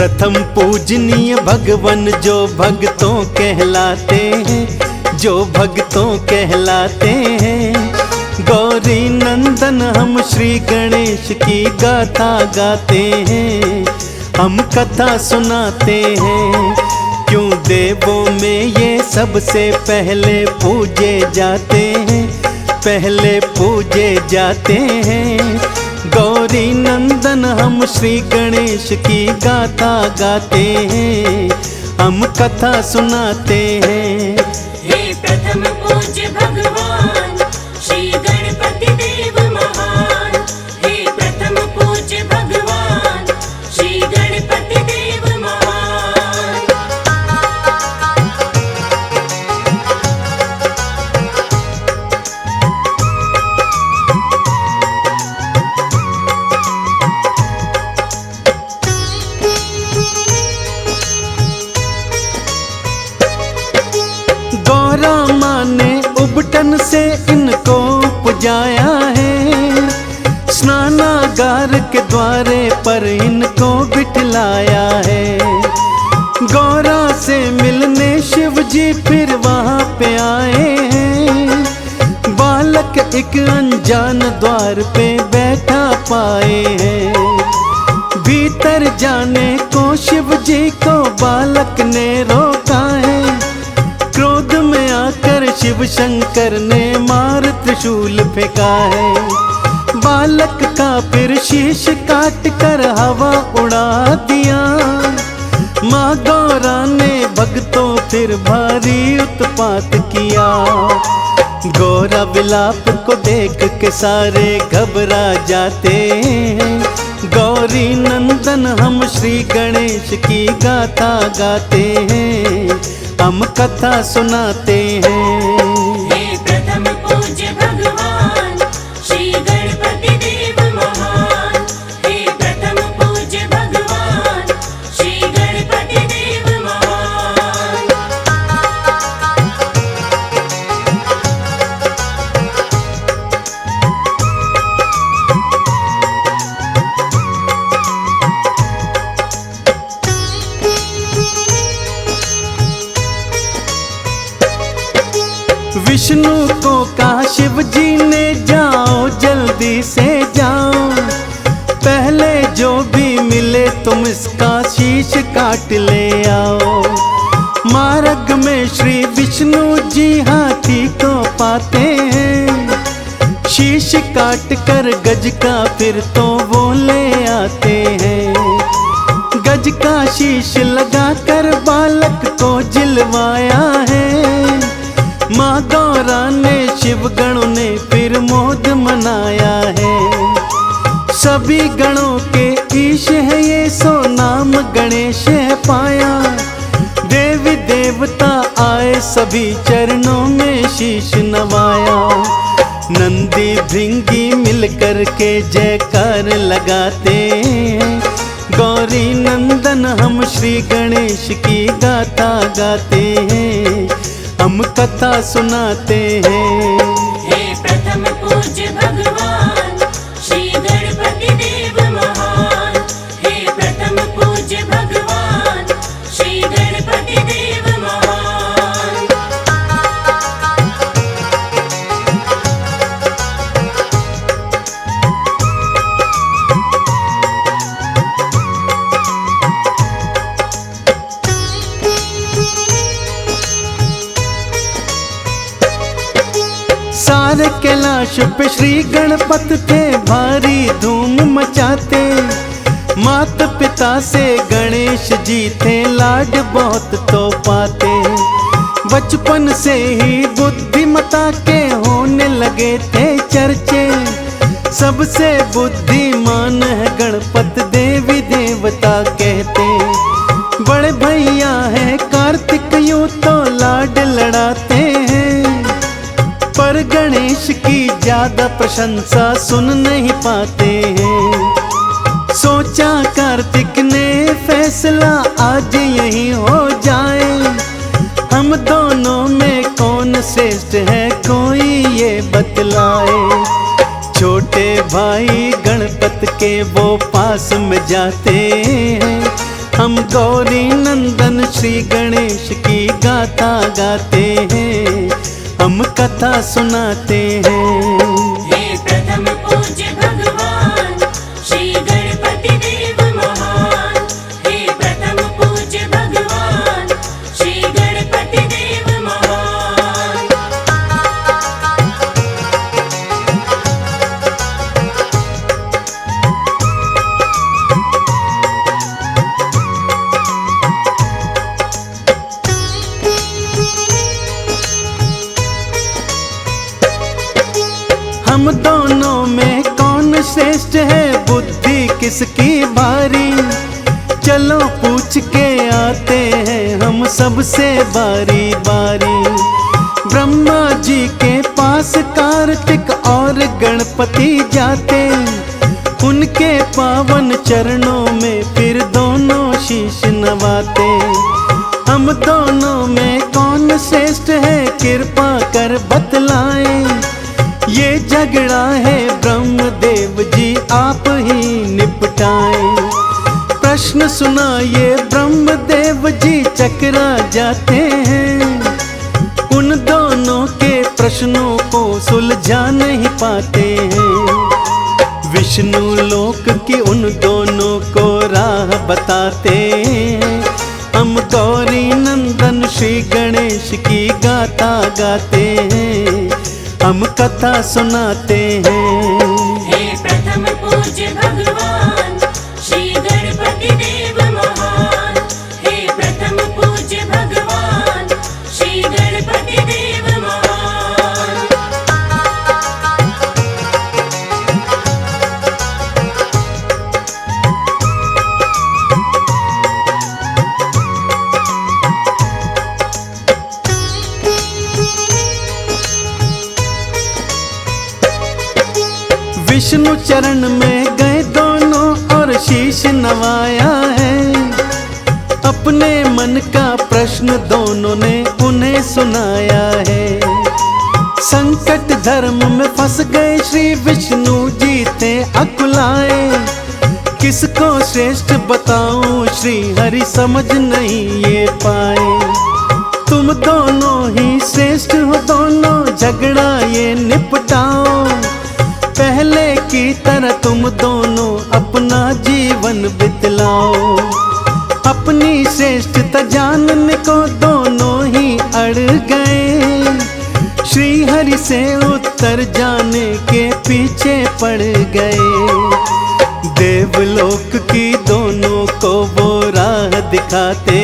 प्रथम पूजनीय भगवन जो भक्तों कहलाते हैं, जो भक्तों कहलाते हैं। गौरी नंदन हम श्री गणेश की गाथा गाते हैं, हम कथा सुनाते हैं। क्यों देवों में ये सबसे पहले पूजे जाते हैं, पहले पूजे जाते हैं। गौरी नंदन हम श्री गणेश की गाथा गाते हैं, हम कथा सुनाते हैं। हे प्रथम पूज्य भगवान श्री गणपति देव महान, हे प्रथम पूज्य भगवान श्री गणपति देव महान। गौरा माँ ने उबटन से इनको पुजाया है, स्नानागार के द्वारे पर इनको बिठलाया है। गौरा से मिलने शिव जी फिर वहाँ पे आए हैं, बालक एक अनजान द्वार पे बैठा पाए हैं। भीतर जाने को शिव जी को बालक ने रोका है, क्रोध में आकर शिव शंकर ने मार त्रिशूल फेंका है। बालक का फिर शीश काट कर हवा उड़ा दिया, माँ गौरा ने भक्तों फिर भारी उत्पात किया। गौरा विलाप को देख के सारे घबरा जाते हैं। गौरी नंदन हम श्री गणेश की गाथा गाते हैं, हम कथा सुनाते हैं। हे प्रथम पूज्य भगवान श्री गणपति देव महान, हे प्रथम पूज्य भगवान श्री गणपति देव महान। विष्णु को कहा शिव जी ने जाओ जल्दी से जाओ, पहले जो भी मिले तुम इसका शीश काट ले आओ। मार्ग में श्री विष्णु जी हाथी को पाते हैं, शीश काट कर गज का फिर तो वो ले आते हैं। गज का शीश लगा कर बालक को जिलवाया है, माँ गौरा ने शिव गणों ने फिर मोद मनाया है। सभी गणों के ईश है ये सो नाम गणेश है पाया। देवी देवता आए सभी चरणों में शीश नवाया। नंदी भृंगी मिलकर के जयकार लगाते हैं, गौरी नंदन हम श्री गणेश की गाथा गाते हैं, हम कथा सुनाते हैं। हे प्रथम पूज्य भगवान श्री गणपति देव महान, हे प्रथम पूज्य भगवान श्री गणपति देव महान। सारे कैलाश पे श्री गणपत थे भारी धूम मचाते। माता पिता से गणेश जी थे लाड बहुत तो पाते। बचपन से ही बुद्धिमता के होने लगे थे चर्चे, सबसे बुद्धिमान है गणपत देवी देवता कहते। बड़े भैया है कार्तिक यूं तो लाड लड़ाते हैं, पर गणेश की ज्यादा प्रशंसा सुन नहीं पाते हैं। सोचा कार्तिक ने फैसला आज यही हो जाए, हम दोनों में कौन श्रेष्ठ है कोई ये बतलाए। छोटे भाई गणपत के वो पास में जाते हैं, हम गौरी नंदन श्री गणेश की गाथा गाते हैं, हम कथा सुनाते हैं। हे प्रथम पूज्य भगवान श्री गणपति देव महान, हे प्रथम पूज्य भगवान श्री गणपति देव महान। हम दोनों में कौन श्रेष्ठ है, बुद्धि किसकी भारी, चलो पूछ के आते हैं हम सबसे बारी बारी। ब्रह्मा जी के पास कार्तिक और गणपति जाते, उनके पावन चरणों में फिर दोनों शीश नवाते। हम दोनों में कौन श्रेष्ठ है, कृपा कर बतलाएं, ये झगड़ा है ब्रह्मदेव जी आप ही निपटाएं। प्रश्न सुनाइए ब्रह्मदेव जी चकरा जाते हैं, उन दोनों के प्रश्नों को सुलझा नहीं पाते हैं। विष्णु लोक की उन दोनों को राह बताते हैं, हम गौरी नंदन श्री गणेश की गाथा गाते हैं, हम कथा सुनाते हैं। हे प्रथम पूज्य भगवान श्री गणपति देव महान, हे प्रथम पूज्य भगवान श्री गणपति देव महान। विष्णु चरण में गए दोनों और शीश नवाया है, अपने मन का प्रश्न दोनों ने उन्हें सुनाया है। संकट धर्म में फंस गए श्री विष्णु जी थे अकुलाए, किसको श्रेष्ठ बताऊं श्री हरि समझ नहीं ये पाए। तुम दोनों ही श्रेष्ठ हो, दोनों झगड़ा ये निपटाओ, पहले की तरह तुम दोनों अपना जीवन बितलाओ। अपनी श्रेष्ठता जानने को दोनों ही अड़ गए, श्री हरि से उत्तर जाने के पीछे पड़ गए। देवलोक की दोनों को वो राह दिखाते,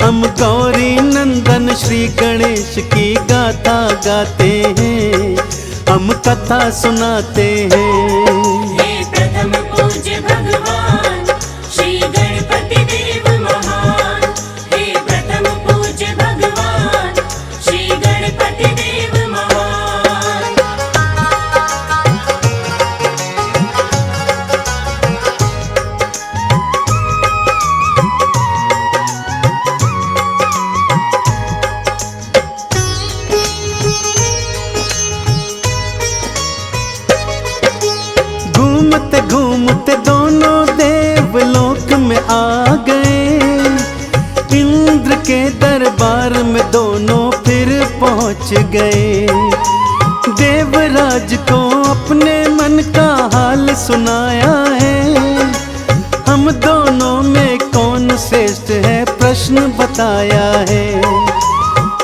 हम गौरी नंदन श्री गणेश की गाथा गाते हैं, हम कथा सुनाते हैं। हे प्रथम पूज्य भगवान श्री गणपति देव महान, हे प्रथम पूज्य भगवान श्री गणपति देव महान। घूमते घूमते दोनों देवलोक में आ गए, इंद्र के दरबार में दोनों फिर पहुंच गए। देवराज को अपने मन का हाल सुनाया है, हम दोनों में कौन श्रेष्ठ है प्रश्न बताया है।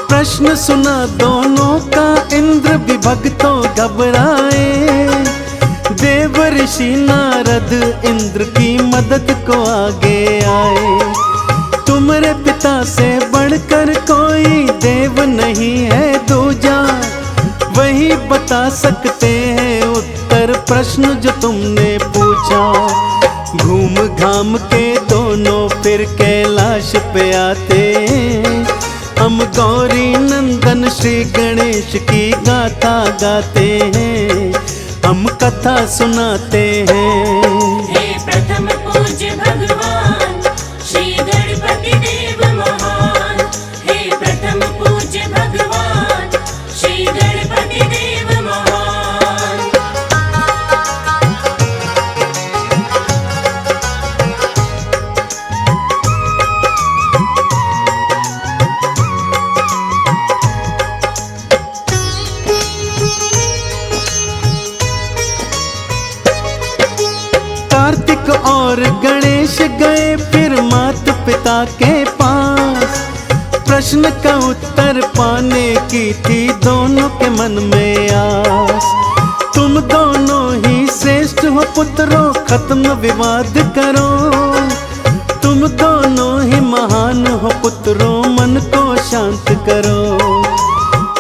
प्रश्न सुना दोनों का इंद्र भी भक्तों घबराए, देव ऋषि नारद इंद्र की मदद को आगे आए। तुम्हारे पिता से बढ़कर कोई देव नहीं है दूजा, वही बता सकते हैं उत्तर प्रश्न जो तुमने पूछा। घूम घाम के दोनों फिर कैलाश पे आते, हम गौरी नंदन श्री गणेश की गाथा गाते हैं, हम कथा सुनाते हैं। हे प्रथम पूज्य भगवान श्री गणपति देव महान, हे प्रथम पूज्य भगवान श्री गणपति देव महान। कार्तिक और गणेश गए फिर माता पिता के पास। प्रश्न का उत्तर पाने की थी दोनों के मन में आस। तुम दोनों ही श्रेष्ठ हो पुत्रों, खत्म विवाद करो। तुम दोनों ही महान हो पुत्रों, मन को शांत करो।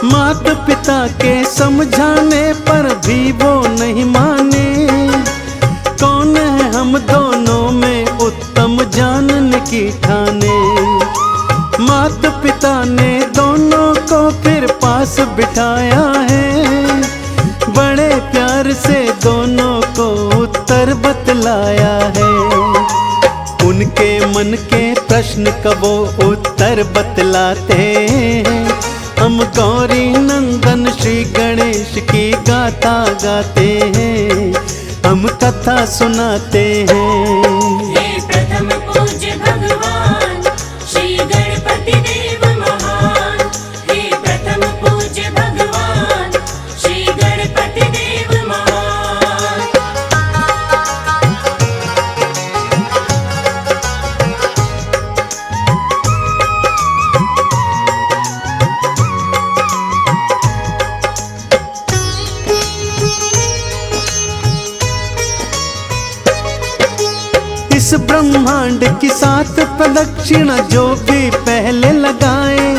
माता पिता के समझाने पर भी वो नहीं माने। कौन है हम दोनों में उत्तम जानने की ठाने। माता पिता ने दोनों को फिर पास बिठाया है। बड़े प्यार से दोनों को उत्तर बतलाया है। उनके मन के प्रश्न का वो उत्तर बतलाते हैं। हम गौरी नंदन श्री गणेश की गाथा गाते हैं, हम कथा सुनाते हैं। हे प्रथम पूज्य भगवान श्री गणपति देव महान। हे प्रथम पूज्य भगवान श्री गणपति देव महान। इस ब्रह्मांड की 7 प्रदक्षिणा जो भी पहले लगाए,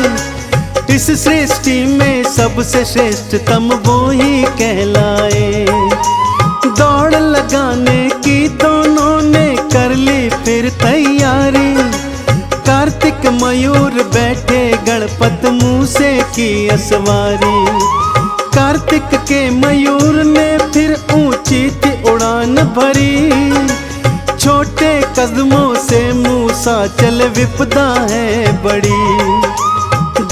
इस सृष्टि में सबसे श्रेष्ठतम वो ही कहलाए। दौड़ लगाने की दोनों ने कर ली फिर तैयारी। कार्तिक मयूर बैठे गणपत मुँह से की असवारी। कार्तिक के मयूर ने फिर ऊंची थी उड़ान भरी। छोटे कदमों से मूसा चल विपदा है बड़ी।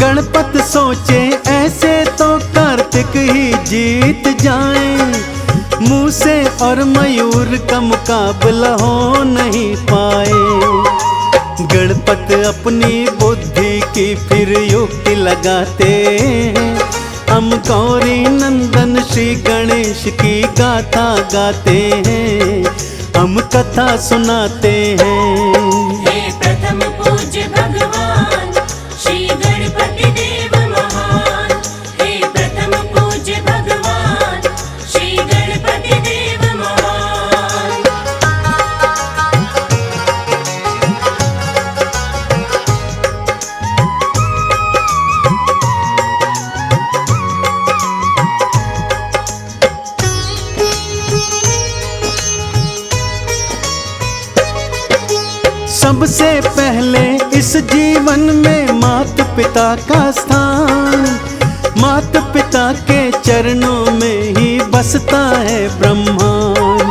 गणपत सोचे ऐसे तो कार्तिक ही जीत जाएं। मूसे और मयूर का मुकाबला हो नहीं पाए। गणपत अपनी बुद्धि की फिर युक्ति लगाते हैं। हम गौरी नंदन श्री गणेश की गाथा गाते हैं, हम कथा सुनाते हैं। हे प्रथम पूज्य भगवान श्री गणपति देव महान। हे प्रथम पूज्य भगवान श्री गणपति देव महान। सबसे पहले इस जीवन में माता पिता का स्थान। माता पिता के चरणों में ही बसता है ब्रह्मांड।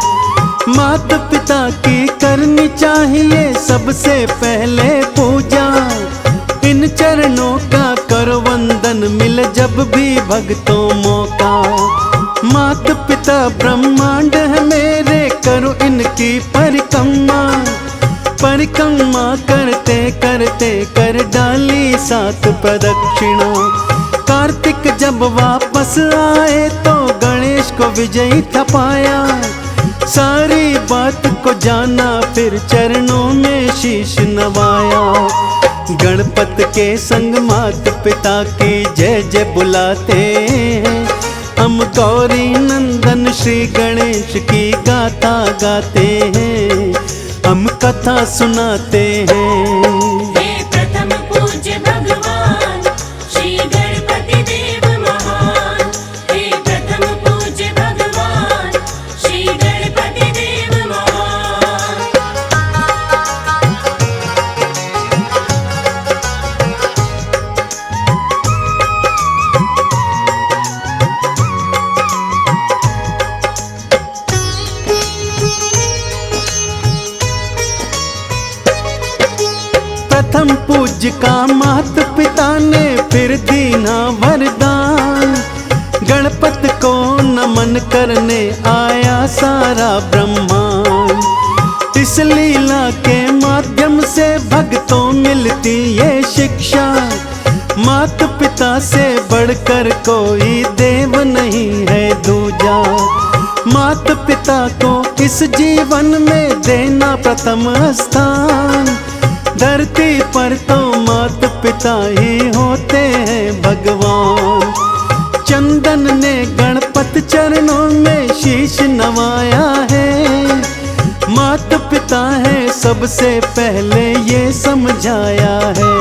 माता पिता की करनी चाहिए सबसे पहले पूजा। इन चरणों का करो वंदन मिल जब भी भक्तों मौका। माता पिता ब्रह्मांड है मेरे, करो इनकी परिक्रमा। परिक्रमा करते करते कर डाली 7 प्रदक्षिणा। कार्तिक जब वापस आए तो गणेश को विजयी था पाया। सारी बात को जाना फिर चरणों में शीश नवाया। गणपत के संग माता पिता की जय जय बुलाते हैं। हम गौरी नंदन श्री गणेश की गाथा गाते हैं, हम कथा सुनाते हैं। हे प्रथम पूज्य भगवान श्री गणपति देव महान। हे प्रथम पूज्य भगवान श्री गणपति देव महान। प्रथम पूज्य का माता पिता ने फिर दीना वरदान। गणपत को नमन करने आया सारा ब्रह्मांड। इस लीला के माध्यम से भक्तों मिलती ये शिक्षा। माता पिता से बढ़कर कोई देव नहीं है दूजा। माता पिता को इस जीवन में देना प्रथम स्थान। धरती पर तो माता पिता ही होते हैं भगवान। चंदन ने गणपति चरणों में शीश नवाया है। माता पिता है सबसे पहले ये समझाया है।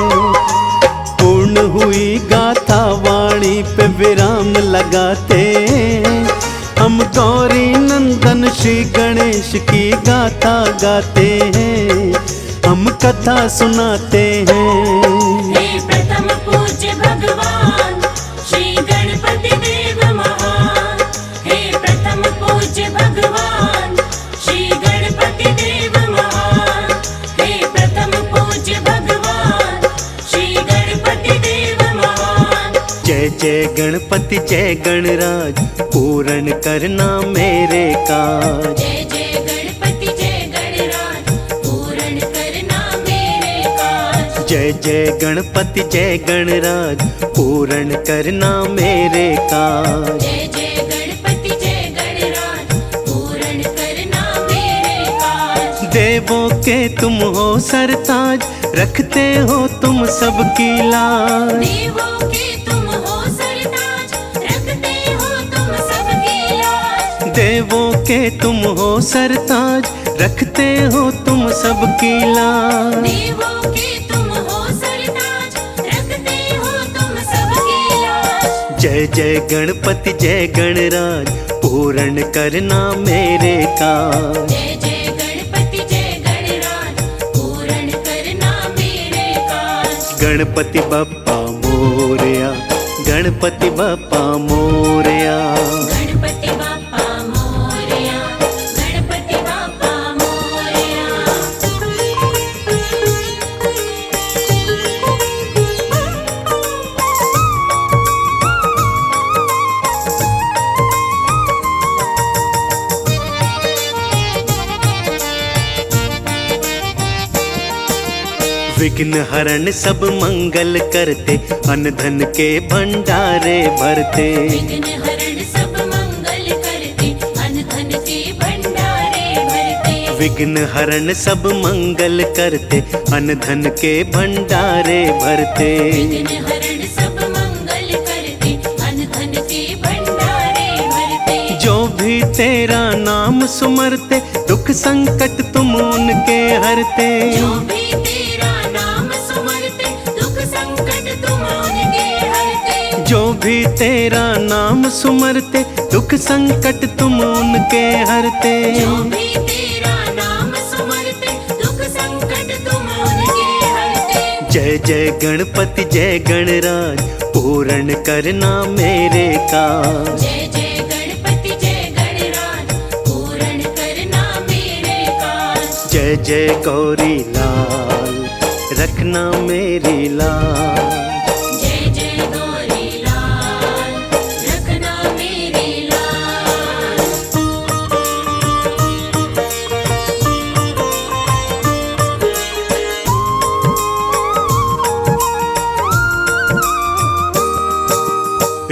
पूर्ण हुई गाथा वाणी पे विराम लगाते। हम गौरी नंदन श्री गणेश की गाथा गाते हैं। हम कथा सुनाते हैं। हे प्रथम पूज्य भगवान श्री गणपति देव महान। हे प्रथम पूज्य भगवान श्री गणपति देव महान। हे प्रथम पूज्य भगवान श्री गणपति देव महान। जय जय गणपति जय गणराज, पूर्ण करना मेरे काज। जय जय गणपति जय गणराज, पूर्ण करना मेरे काज। जय जय गणपति जय गणराज, पूर्ण करना मेरे काज। जय जय गणपति जय गणराज, पूर्ण करना मेरे काज। देवों के तुम हो सरताज, रखते हो तुम सबकी लाज। देवों के तुम हो सरताज, रखते हो तुम सबकी लाज। देवों के तुम हो सरताज, रखते हो तुम सबकी लाज। देवों के तुम हो सरताज, रखते हो तुम सबकी लाज। जय जय गणपति जय गणराज, पूर्ण करना मेरे काज। जय जय गणपति जय गणराज, पूर्ण करना मेरे काज। गणपति बप्पा मोरया, गणपति बप्पा मोरया। गणपति बाप्पा मोरया, गणपति बाप्पा मोरया। विघ्न हरण सब मंगल करते, अन्न धन के भंडारे भरते। विघ्न हरण सब मंगल करते, अन्न धन के भंडारे भरते। विघ्न हरण सब मंगल करते, अन्न धन के भंडारे भरते। विघ्न हरण सब मंगल करते, अन्न धन के भंडारे भरते। जो भी तेरा नाम सुमरते, दुख संकट तुम उनके हरते। जो भी तेरा नाम सुमरते, दुख संकट तुम उनके हरते। जो भी तेरा नाम सुमरते, दुख संकट तुम उनके हरते। जो भी तेरा नाम सुमरते, दुख संकट तुम उनके हरते। जय जय गणपति जय गणराज, पूर्ण करना मेरे काज। जय जय गणपति जय गणराज, पूर्ण करना मेरे काज। जय जय गौरी लाल, रखना मेरी लाज। जय जय गौरी लाल, रखना मेरी लाल।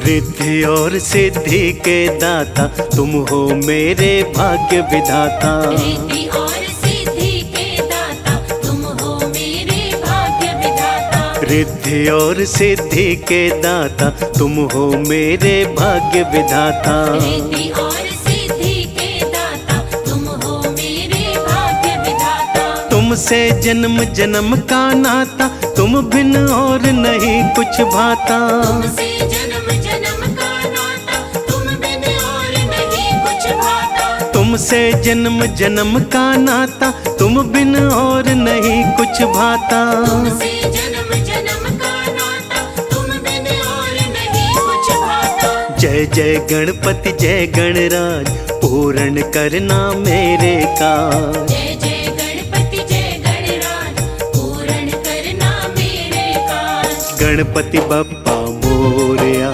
रिद्धि और सिद्धि के दाता, तुम हो मेरे भाग्य विधाता। रिद्धि और सिद्धि के दाता, तुम हो मेरे भाग्य विधाता। रिद्धि और सिद्धि के दाता, तुम हो मेरे भाग्य विधाता। रिद्धि और सिद्धि के दाता, तुम हो मेरे भाग्य विधाता। तुमसे जन्म जन्म का नाता, तुम बिन और नहीं कुछ भाता। तुमसे जन्म जन्म का नाता, तुम बिन और नहीं कुछ भाता। तुमसे जन्म जन्म का नाता, तुम बिन और नहीं कुछ भाता। तुमसे जन्म जन्म का नाता, तुम बिन और नहीं कुछ भाता। जय जय गणपति जय गणराज, पूर्ण करना मेरे काज। जय जय गणपति जय गणराज, पूर्ण करना मेरे काज। गणपति बप्पा मोरया,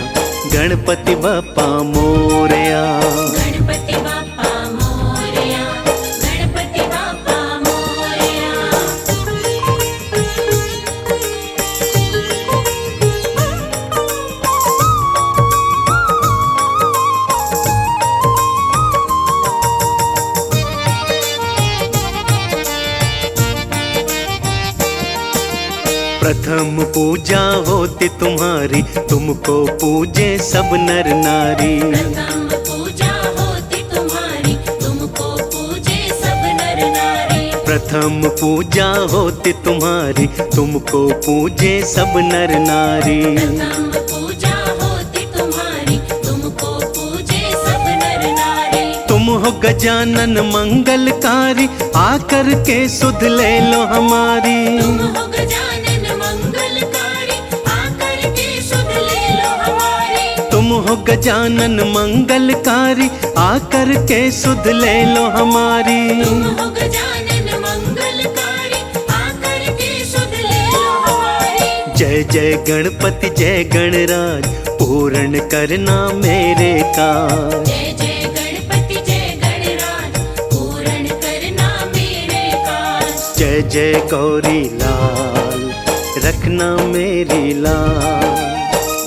गणपति बप्पा मोरया। गणपति बाप्पा मोरया, गणपति बाप्पा मोरया। प्रथम पूजा होती तुम्हारी, तुमको पूजे सब नर नारी। प्रथम पूजा होती तुम्हारी, तुमको पूजे सब नर नारी। प्रथम पूजा होती तुम्हारी, तुमको पूजे सब नर नारी। प्रथम पूजा होती तुम्हारी, तुमको पूजे सब नर नारी। तुम हो गजानन मंगलकारी, आकर के सुध ले लो हमारी। तुम हो गजानन मंगलकारी, आकर के सुध ले लो हमारी। तुम हो गजानन मंगलकारी, आकर के सुध ले लो हमारी। तुम हो गजानन मंगलकारी, आकर के सुध ले लो हमारी। जय जय गणपति जय गणराज, पूर्ण करना मेरे काज। जय जय गणपति जय गणराज, पूर्ण करना मेरे काज। जय जय गौरी लाल, रखना मेरी लाल।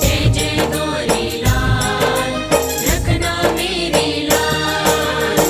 जय जय गौरी लाल, रखना मेरी लाल।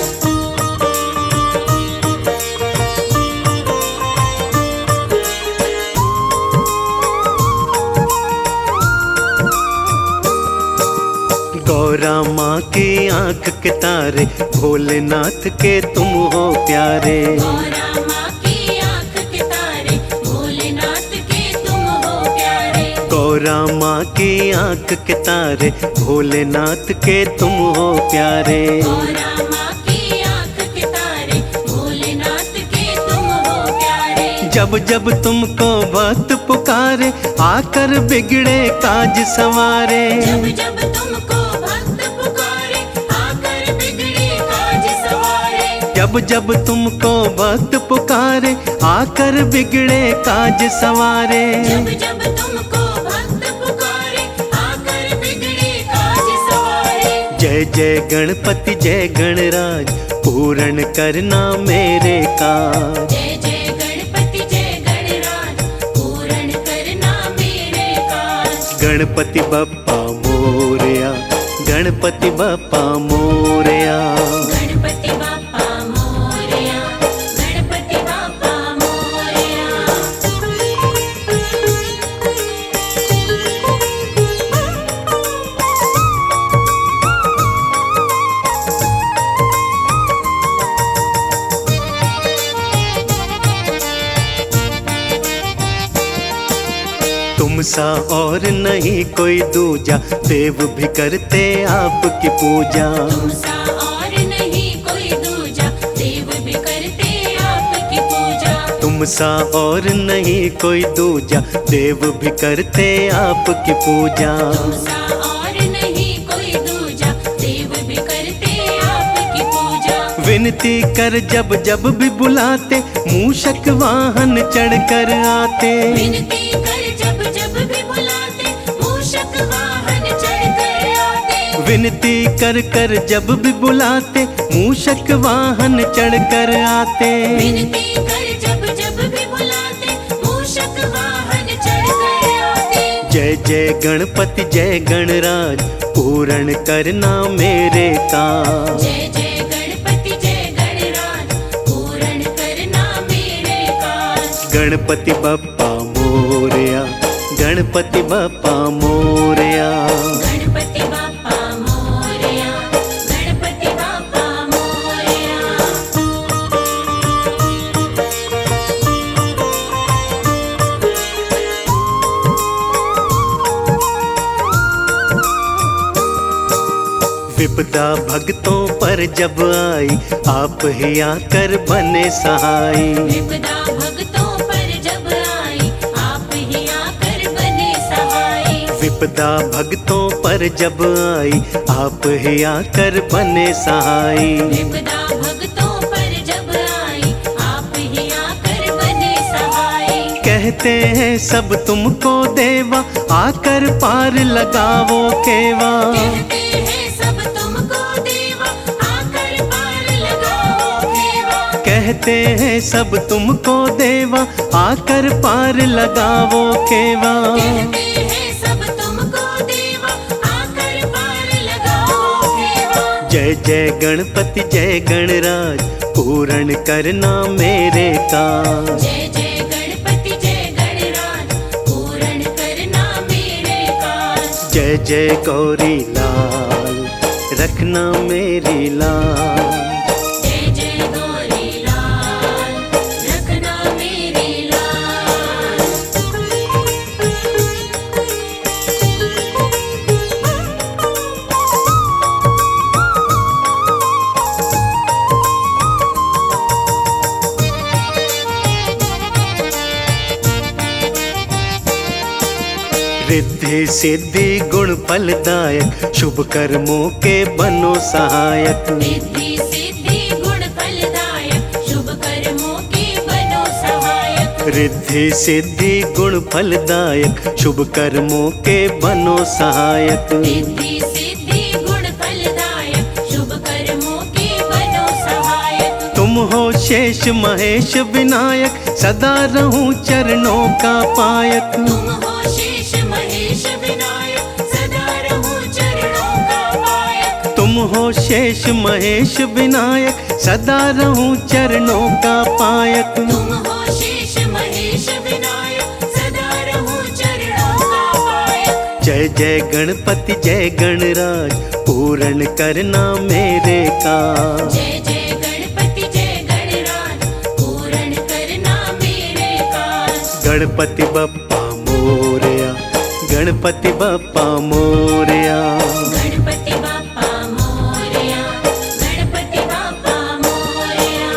गौरा माँ की आंख के तारे, भोलेनाथ के तुम हो प्यारे। गौरा माँ की आँख के तारे, भोलेनाथ के तुम हो प्यारे। गौरा माँ की आंख के तारे, भोलेनाथ के तुम हो प्यारे। गौरा माँ की आँख के तारे, भोलेनाथ के तुम हो प्यारे। जब जब तुमको भक्त पुकारे, आकर बिगड़े काज सवारे। जब जब तुमको भक्त पुकारे, आकर बिगड़े काज सवारे। जब जब तुमको भक्त पुकारे, आकर बिगड़े काज सवारे। जब जब तुमको भक्त पुकारे, आकर बिगड़े काज सवारे। जय जय गणपति जय गणराज, पूर्ण करना मेरे काज। जय जय गणपति जय गणराज, पूर्ण करना मेरे काज। गणपति बप्पा मोरया, गणपति बप्पा मोरया। गणपति बाप्पा मोरया, गणपति बाप्पा मोरया। तुम सा और नहीं कोई दूजा, देव भी करते आपकी पूजा। तुम सा और नहीं कोई दूजा, देव भी करते आपकी पूजा। तुम सा और नहीं कोई दूजा, देव भी करते आपकी पूजा। तुम सा और नहीं कोई दूजा, देव भी करते आपकी पूजा। विनती कर जब जब भी बुलाते, मूषक वाहन चढ़ कर आते। विनती कर जब जब भी बुलाते, मूषक वाहन चढ़ कर आते। विनती कर जब भी बुलाते, मूषक वाहन चढ़ कर आते। विनती कर जब जब भी बुलाते, मूषक वाहन चढ़ कर आते। जय जय गणपति जय गणराज, पूर्ण करना मेरे काज। जय जय गणपति जय गणराज, पूर्ण करना मेरे काज। गणपति बप्पा मोरया, गणपति बप्पा मोरया। गणपति बाप्पा मोरया, गणपति बाप्पा मोरया। विपदा भक्तों पर जब आई, आप ही आकर बने सहाय। विपदा भक्तों पर जब आई, आप ही आकर बने सहाय। विपदा भक्तों पर जब आई, आप ही आकर बने सहाय। विपदा भक्तों पर जब आई, आप ही आकर बने सहाय। कहते हैं सब तुमको देवा, आकर पार लगावो केवा। कहते हैं सब तुमको देवा, आकर पार लगाओ केवा। कहते हैं सब तुमको देवा, आकर पार लगावो केवा। कहते हैं सब तुमको देवा, आकर पार लगाओ केवा। जय जय गणपति जय गणराज, पूर्ण करना मेरे काज। जय जय गणपति जय गणराज, जय जय गौरी लाल रखना मेरी लाल। जय जय गौरी लाल रखना मेरी लाल। रिद्धि सिद्धि गुण फलदायक शुभ कर्मों के बनो सहायक। रिद्धि सिद्धि गुण फलदायक शुभ कर्मों के बनो सहायक। रिद्धि सिद्धि गुण फलदायक शुभ कर्मों के बनो सहायक। रिद्धि सिद्धि गुण फलदायक शुभ कर्मों के बनो सहायक। तुम हो शेष महेश विनायक सदा रहूं चरणों का पायक। तुम हो शेष महेश विनायक सदा रहूं चरणों का पायक। तुम हो शेष महेश विनायक सदा रहूं चरणों का पायक। तुम हो शेष महेश विनायक सदा रहूं चरणों का पायक। जय जय गणपति जय गणराज पूर्ण करना मेरे काज। जय जय गणपति जय गणराज पूर्ण करना मेरे काज। गणपति बप्पा मोरया गणपति बप्पा मोरया। गणपति बाप्पा मोरया गणपति बाप्पा मोरया।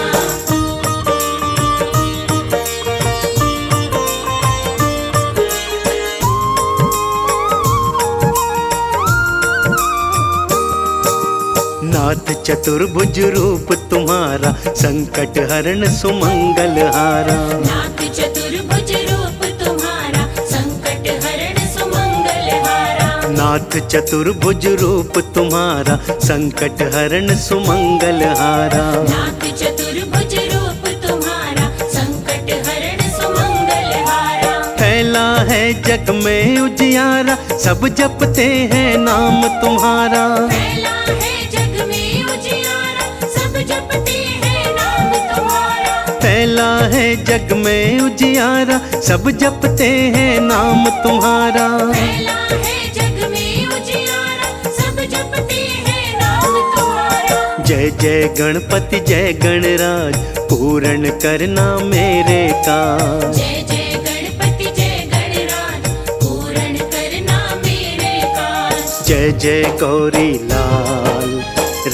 नाथ चतुर्भुज रूप तुम्हारा संकट हरण सुमंगल हारा। नाथ चतुर्भुज रूप तुम्हारा संकट हरण सुमंगल हारा। नाथ चतुर्भुज रूप तुम्हारा संकट हरण सुमंगल हारा। नाथ चतुर्भुज रूप तुम्हारा संकट हरण सुमंगल हारा। फैला है जग में उजियारा सब जपते हैं नाम तुम्हारा। फैला है जग में उजियारा सब जपते हैं नाम तुम्हारा। फैला है जग में उजियारा सब जपते हैं नाम तुम्हारा। फैला है जग में उजियारा सब जपते हैं नाम तुम्हारा। जय जय गणपति जय गणराज पूर्ण करना मेरे काज। जय जय गणपति जय गणराज पूर्ण करना मेरे काज। जय जय गौरी लाल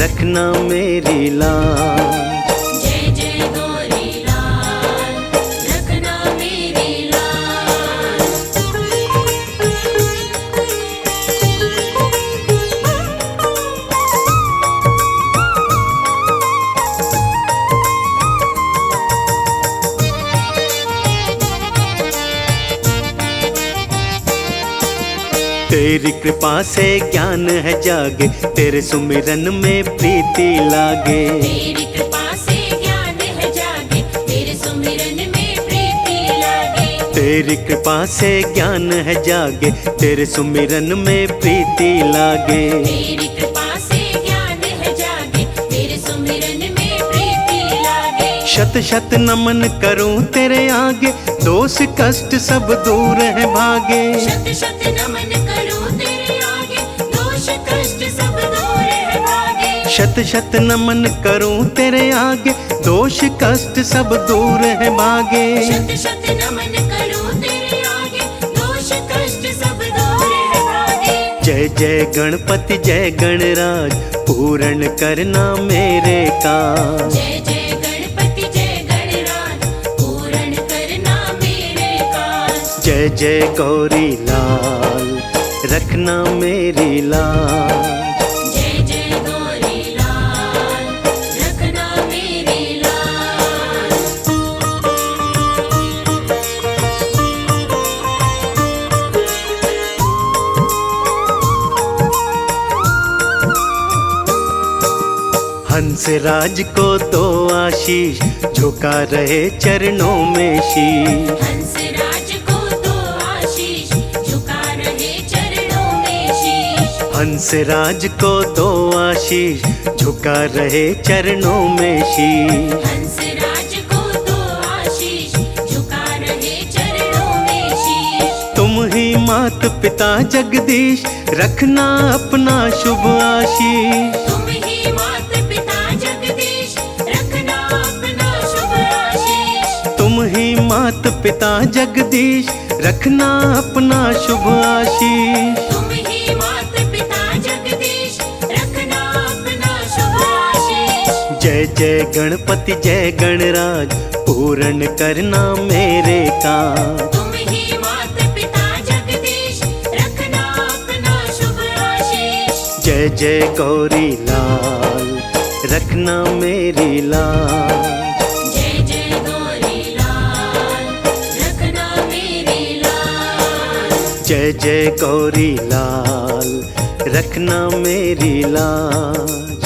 रखना मेरी लाल। जय जय गौरी लाल रखना मेरी लाल। तेरी कृपा से ज्ञान है जागे तेरे सुमिरन में प्रीति लागे। तेरी कृपा से ज्ञान है जागे तेरे सुमिरन में प्रीति लागे। तेरी कृपा से ज्ञान है जागे तेरे सुमिरन में प्रीति लागे। तेरी कृपा से ज्ञान है जागे तेरे सुमिरन में प्रीति लागे। शत शत नमन करूं तेरे आगे दोष कष्ट सब दूर है भागे। शत शत नमन करूं तेरे आगे दोष कष्ट सब दूर है भागे। शत शत नमन करूं तेरे आगे दोष कष्ट सब दूर है भागे। शत शत नमन करूं तेरे आगे दोष कष्ट सब दूर है भागे। जय जय गणपति जय गणराज पूर्ण करना मेरे काज। जय जय गणपति जय गणराज पूर्ण करना मेरे काज। जय जय गौरी लाल रखना मेरी लाल। जय जय गौरी लाल रखना मेरी लाल। हंस राज को दो आशीष झुका रहे चरणों में शीश। हंस राज को दो आशीष झुका रहे चरणों में शीश। हंस राज को दो आशीष झुका रहे चरणों में शीश। हंस राज को दो आशीष झुका रहे चरणों में शीश। तुम ही मात पिता जगदीश रखना अपना शुभ आशीष। तुम ही मात पिता जगदीश, रखना अपना शुभ आशीष। तुम ही मात पिता जगदीश, रखना अपना शुभ आशीष। तुम ही मात पिता जगदीश, रखना अपना शुभ आशीष। जय जय गणपति जय गणराज, पूर्ण करना मेरे काम। तुम ही मात पिता जगदीश, रखना अपना शुभ आशीष। जय जय गौरी लाल, रखना मेरी लाज। जय जय गौरी लाल, रखना मेरी लाल। जय जय गौरी लाल, रखना मेरी लाज।